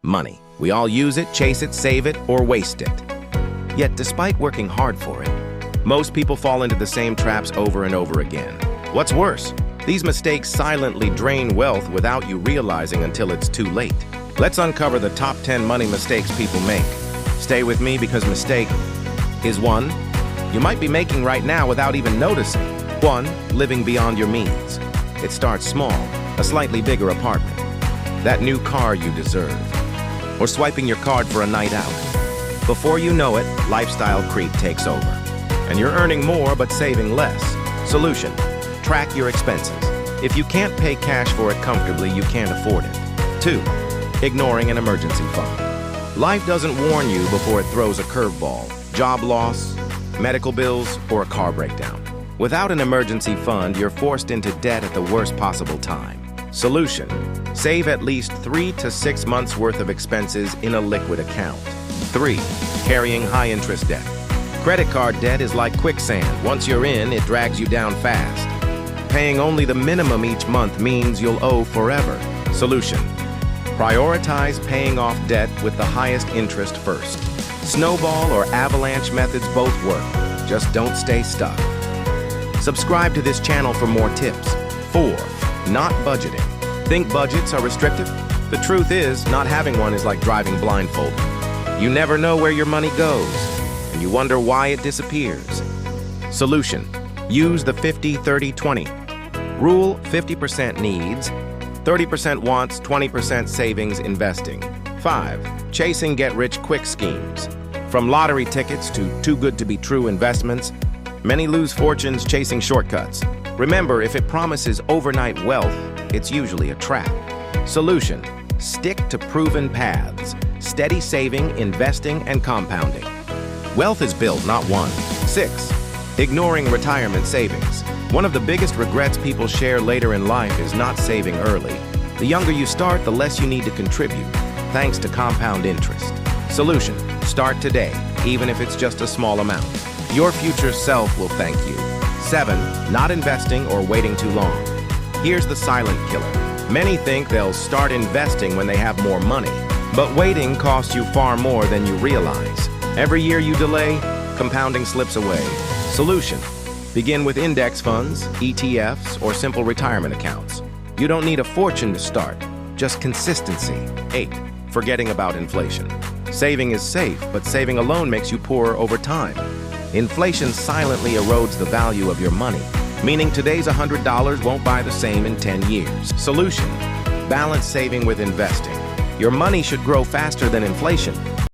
Money. We all use it, chase it, save it, or waste it. Yet, despite working hard for it, most people fall into the same traps over and over again. What's worse, these mistakes silently drain wealth without you realizing until it's too late. Let's uncover the top 10 money mistakes people make. Stay with me because mistake is one you might be making right now without even noticing. 1. Living beyond your means. It starts small, a slightly bigger apartment, that new car you deserve, or swiping your card for a night out. Before you know it, lifestyle creep takes over, and you're earning more but saving less. Solution: track your expenses. If you can't pay cash for it comfortably, you can't afford it. 2. Ignoring an emergency fund. Life doesn't warn you before it throws a curveball. Job loss, medical bills, or a car breakdown. Without an emergency fund, you're forced into debt at the worst possible time. Solution: save at least 3 to 6 months worth of expenses in a liquid account. 3. Carrying high-interest debt. Credit card debt is like quicksand. Once you're in, it drags you down fast. Paying only the minimum each month means you'll owe forever. Solution: prioritize paying off debt with the highest interest first. Snowball or avalanche methods both work. Just don't stay stuck. Subscribe to this channel for more tips. 4. Not budgeting. Think budgets are restrictive? The truth is, not having one is like driving blindfolded. You never know where your money goes, and you wonder why it disappears. Solution: use the 50-30-20 rule. 50% needs, 30% wants, 20% savings investing. 5. Chasing get-rich-quick schemes. From lottery tickets to too-good-to-be-true investments, many lose fortunes chasing shortcuts. Remember, if it promises overnight wealth, it's usually a trap. Solution: stick to proven paths. Steady saving, investing, and compounding. Wealth is built, not won. 6. Ignoring retirement savings. One of the biggest regrets people share later in life is not saving early. The younger you start, the less you need to contribute, thanks to compound interest. Solution: start today, even if it's just a small amount. Your future self will thank you. 7. Not investing or waiting too long. Here's the silent killer. Many think they'll start investing when they have more money, but waiting costs you far more than you realize. Every year you delay, compounding slips away. Solution: begin with index funds, ETFs, or simple retirement accounts. You don't need a fortune to start, just consistency. 8. Forgetting about inflation. Saving is safe, but saving alone makes you poorer over time. Inflation silently erodes the value of your money, meaning today's $100 won't buy the same in 10 years. Solution: balance saving with investing. Your money should grow faster than inflation,